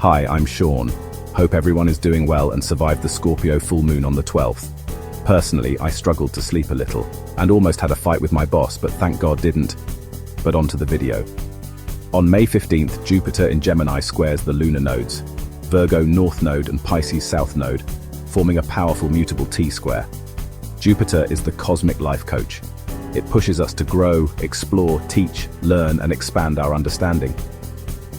Hi, I'm Sean. Hope everyone is doing well and survived the Scorpio full moon on the 12th. Personally, I struggled to sleep a little and almost had a fight with my boss, but thank God didn't. But on to the video. On May 15th, Jupiter in Gemini squares the lunar nodes, Virgo North Node and Pisces South Node, forming a powerful mutable T-square. Jupiter is the cosmic life coach. It pushes us to grow, explore, teach, learn, and expand our understanding.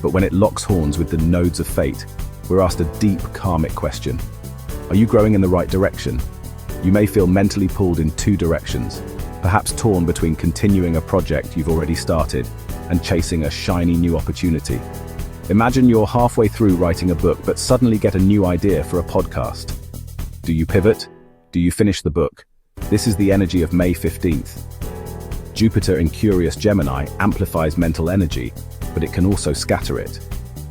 But when it locks horns with the nodes of fate, we're asked a deep karmic question. Are you growing in the right direction? You may feel mentally pulled in two directions, perhaps torn between continuing a project you've already started and chasing a shiny new opportunity. Imagine you're halfway through writing a book but suddenly get a new idea for a podcast. Do you pivot? Do you finish the book? This is the energy of May 15th. Jupiter in Curious Gemini amplifies mental energy, but it can also scatter it.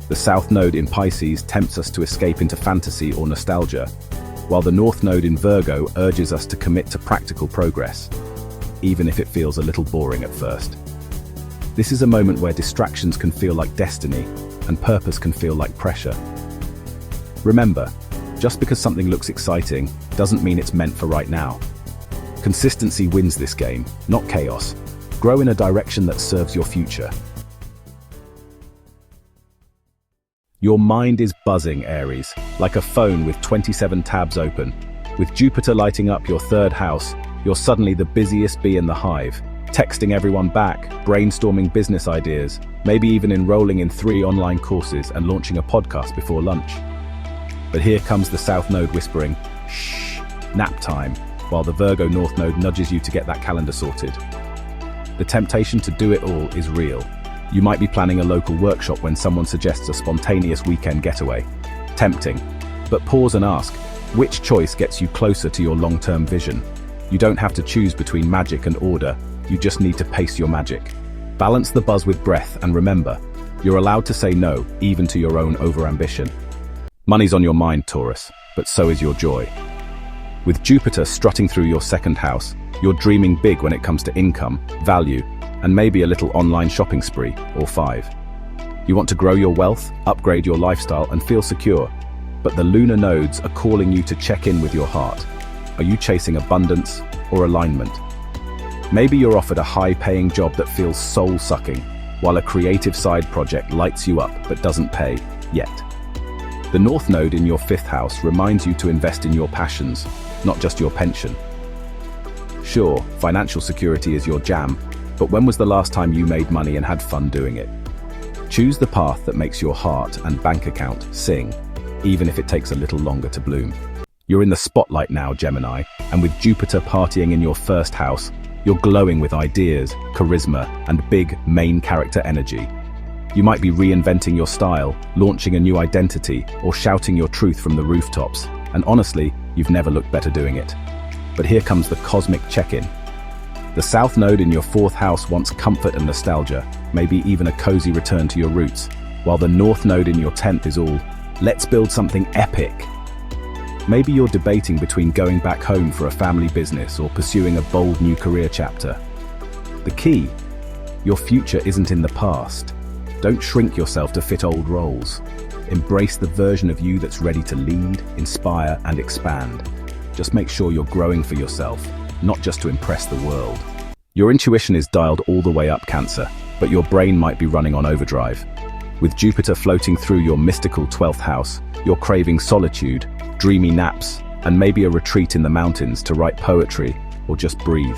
The South Node in Pisces tempts us to escape into fantasy or nostalgia, while the North Node in Virgo urges us to commit to practical progress, even if it feels a little boring at first. This is a moment where distractions can feel like destiny, and purpose can feel like pressure. Remember, just because something looks exciting doesn't mean it's meant for right now. Consistency wins this game, not chaos. Grow in a direction that serves your future. Your mind is buzzing, Aries, like a phone with 27 tabs open. With Jupiter lighting up your third house, you're suddenly the busiest bee in the hive, texting everyone back, brainstorming business ideas, maybe even enrolling in 3 online courses and launching a podcast before lunch. But here comes the South Node whispering, shh, nap time, while the Virgo North Node nudges you to get that calendar sorted. The temptation to do it all is real. You might be planning a local workshop when someone suggests a spontaneous weekend getaway. Tempting. But pause and ask, which choice gets you closer to your long-term vision? You don't have to choose between magic and order, you just need to pace your magic. Balance the buzz with breath and remember, you're allowed to say no, even to your own overambition. Money's on your mind, Taurus, but so is your joy. With Jupiter strutting through your second house, you're dreaming big when it comes to income, value, and maybe a little online shopping spree, or 5. You want to grow your wealth, upgrade your lifestyle, and feel secure. But the lunar nodes are calling you to check in with your heart. Are you chasing abundance or alignment? Maybe you're offered a high-paying job that feels soul-sucking, while a creative side project lights you up but doesn't pay, yet. The North Node in your 5th house reminds you to invest in your passions, not just your pension. Sure, financial security is your jam, but when was the last time you made money and had fun doing it? Choose the path that makes your heart and bank account sing, even if it takes a little longer to bloom. You're in the spotlight now, Gemini, and with Jupiter partying in your 1st house, you're glowing with ideas, charisma, and big main character energy. You might be reinventing your style, launching a new identity, or shouting your truth from the rooftops, and honestly, you've never looked better doing it. But here comes the cosmic check-in. The South Node in your 4th house wants comfort and nostalgia, maybe even a cozy return to your roots, while the North Node in your 10th is all, let's build something epic. Maybe you're debating between going back home for a family business or pursuing a bold new career chapter. The key, your future isn't in the past. Don't shrink yourself to fit old roles. Embrace the version of you that's ready to lead, inspire, and expand. Just make sure you're growing for yourself, not just to impress the world. Your intuition is dialed all the way up, Cancer, but your brain might be running on overdrive. With Jupiter floating through your mystical 12th house, you're craving solitude, dreamy naps, and maybe a retreat in the mountains to write poetry or just breathe.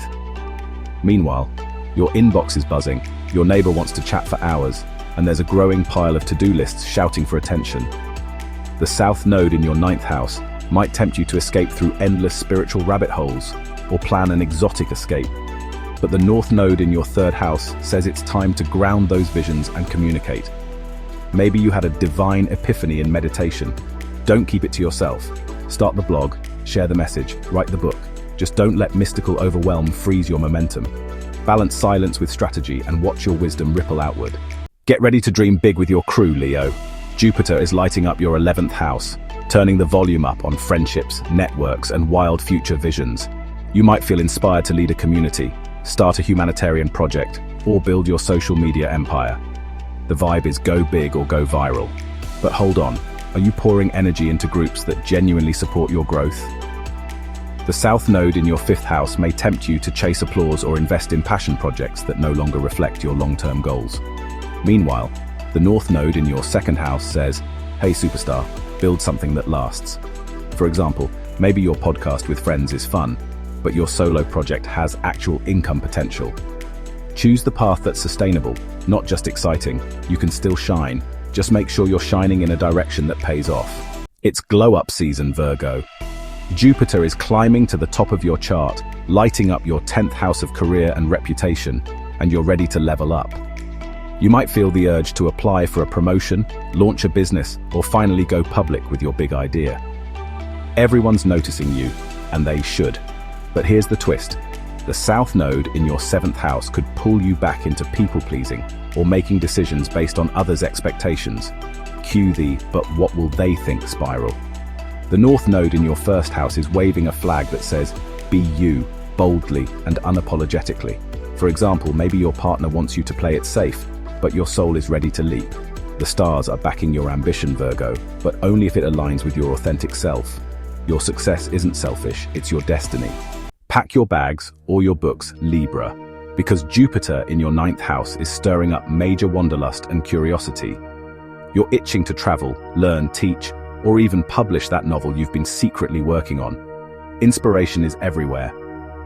Meanwhile, your inbox is buzzing, your neighbor wants to chat for hours, and there's a growing pile of to-do lists shouting for attention. The South Node in your 9th house might tempt you to escape through endless spiritual rabbit holes or plan an exotic escape. But the North Node in your 3rd house says it's time to ground those visions and communicate. Maybe you had a divine epiphany in meditation. Don't keep it to yourself. Start the blog, share the message, write the book. Just don't let mystical overwhelm freeze your momentum. Balance silence with strategy and watch your wisdom ripple outward. Get ready to dream big with your crew, Leo. Jupiter is lighting up your 11th house, turning the volume up on friendships, networks, and wild future visions. You might feel inspired to lead a community, start a humanitarian project, or build your social media empire. The vibe is go big or go viral. But hold on, are you pouring energy into groups that genuinely support your growth? The South Node in your 5th house may tempt you to chase applause or invest in passion projects that no longer reflect your long-term goals. Meanwhile, the North Node in your 2nd house says, hey superstar, build something that lasts. For example, maybe your podcast with friends is fun, but your solo project has actual income potential. Choose the path that's sustainable, not just exciting. You can still shine. Just make sure you're shining in a direction that pays off. It's glow-up season, Virgo. Jupiter is climbing to the top of your chart, lighting up your 10th house of career and reputation, and you're ready to level up. You might feel the urge to apply for a promotion, launch a business, or finally go public with your big idea. Everyone's noticing you, and they should. But here's the twist. The South Node in your 7th house could pull you back into people-pleasing or making decisions based on others' expectations. Cue the "but what will they think" spiral. The North Node in your 1st house is waving a flag that says, be you, boldly and unapologetically. For example, maybe your partner wants you to play it safe, but your soul is ready to leap. The stars are backing your ambition, Virgo, but only if it aligns with your authentic self. Your success isn't selfish, it's your destiny. Pack your bags or your books, Libra, because Jupiter in your 9th house is stirring up major wanderlust and curiosity. You're itching to travel, learn, teach, or even publish that novel you've been secretly working on. Inspiration is everywhere.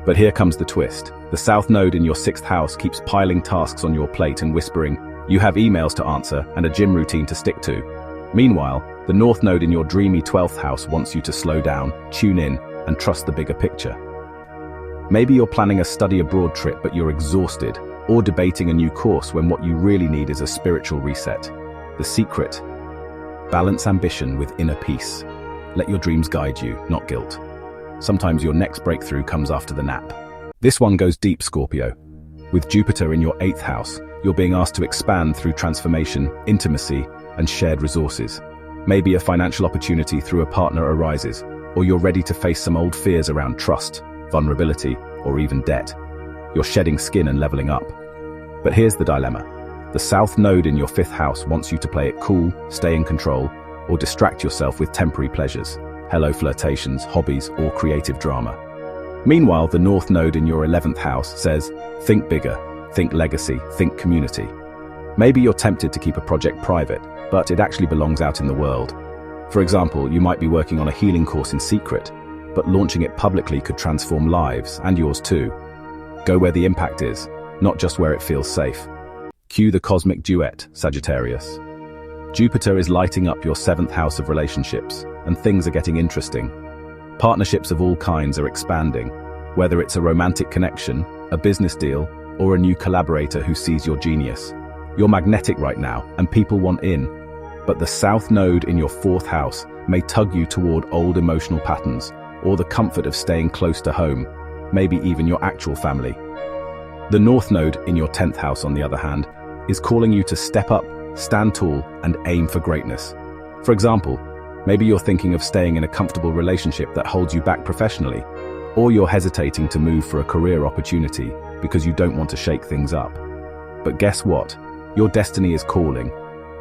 But here comes the twist. The South Node in your 6th house keeps piling tasks on your plate and whispering, you have emails to answer and a gym routine to stick to. Meanwhile, the North Node in your dreamy 12th house wants you to slow down, tune in, and trust the bigger picture. Maybe you're planning a study abroad trip but you're exhausted, or debating a new course when what you really need is a spiritual reset. The secret? Balance ambition with inner peace. Let your dreams guide you, not guilt. Sometimes your next breakthrough comes after the nap. This one goes deep, Scorpio. With Jupiter in your 8th house, you're being asked to expand through transformation, intimacy, and shared resources. Maybe a financial opportunity through a partner arises, or you're ready to face some old fears around trust, vulnerability, or even debt. You're shedding skin and leveling up. But here's the dilemma. The South Node in your 5th house wants you to play it cool, stay in control, or distract yourself with temporary pleasures. Hello flirtations, hobbies, or creative drama. Meanwhile, the North Node in your 11th house says, think bigger, think legacy, think community. Maybe you're tempted to keep a project private, but it actually belongs out in the world. For example, you might be working on a healing course in secret, but launching it publicly could transform lives, and yours too. Go where the impact is, not just where it feels safe. Cue the cosmic duet, Sagittarius. Jupiter is lighting up your 7th house of relationships, and things are getting interesting. Partnerships of all kinds are expanding, whether it's a romantic connection, a business deal, or a new collaborator who sees your genius. You're magnetic right now, and people want in. But the South Node in your 4th house may tug you toward old emotional patterns, or the comfort of staying close to home, maybe even your actual family. The North Node in your 10th house, on the other hand, is calling you to step up, stand tall, and aim for greatness. For example, maybe you're thinking of staying in a comfortable relationship that holds you back professionally, or you're hesitating to move for a career opportunity because you don't want to shake things up. But guess what? Your destiny is calling,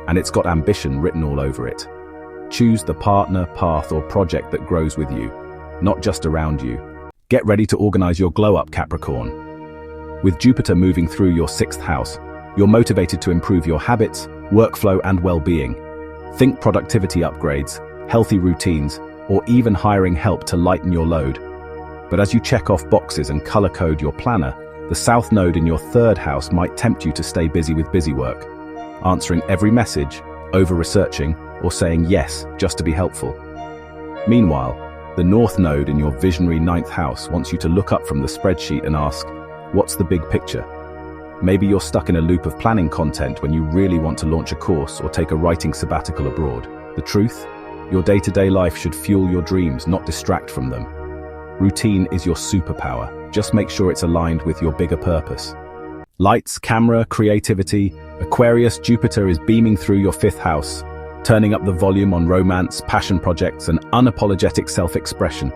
and it's got ambition written all over it. Choose the partner, path, or project that grows with you, not just around you. Get ready to organize your glow-up, Capricorn. With Jupiter moving through your 6th house, you're motivated to improve your habits, workflow, and well-being. Think productivity upgrades, healthy routines, or even hiring help to lighten your load. But as you check off boxes and color code your planner, the South Node in your 3rd house might tempt you to stay busy with busy work, answering every message, over-researching, or saying yes just to be helpful. Meanwhile, the North Node in your visionary 9th house wants you to look up from the spreadsheet and ask, what's the big picture? Maybe you're stuck in a loop of planning content when you really want to launch a course or take a writing sabbatical abroad. The truth? Your day-to-day life should fuel your dreams, not distract from them. Routine is your superpower. Just make sure it's aligned with your bigger purpose. Lights, camera, creativity. Aquarius, Jupiter is beaming through your 5th house, turning up the volume on romance, passion projects, and unapologetic self-expression.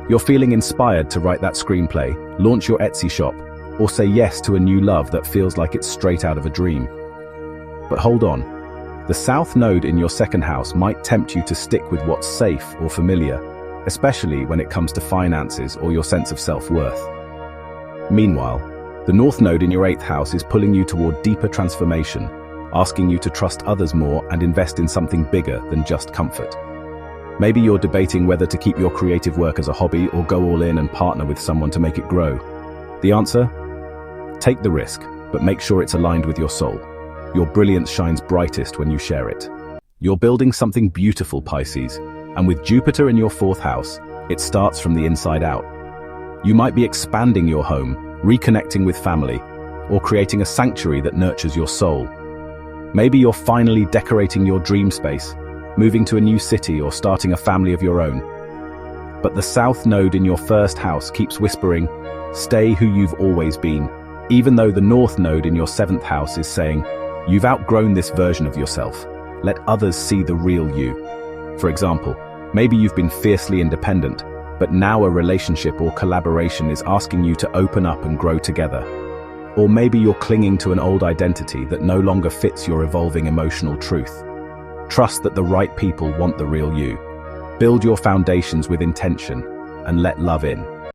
You're feeling inspired to write that screenplay, launch your Etsy shop, or say yes to a new love that feels like it's straight out of a dream. But hold on. The south node in your second house might tempt you to stick with what's safe or familiar, especially when it comes to finances or your sense of self-worth. Meanwhile, the north node in your eighth house is pulling you toward deeper transformation, asking you to trust others more and invest in something bigger than just comfort. Maybe you're debating whether to keep your creative work as a hobby or go all in and partner with someone to make it grow. The answer? Take the risk, but make sure it's aligned with your soul. Your brilliance shines brightest when you share it. You're building something beautiful, Pisces, and with Jupiter in your fourth house, it starts from the inside out. You might be expanding your home, reconnecting with family, or creating a sanctuary that nurtures your soul. Maybe you're finally decorating your dream space, moving to a new city or starting a family of your own. But the south node in your first house keeps whispering, stay who you've always been, even though the north node in your seventh house is saying, you've outgrown this version of yourself. Let others see the real you. For example, maybe you've been fiercely independent, but now a relationship or collaboration is asking you to open up and grow together. Or maybe you're clinging to an old identity that no longer fits your evolving emotional truth. Trust that the right people want the real you. Build your foundations with intention and let love in.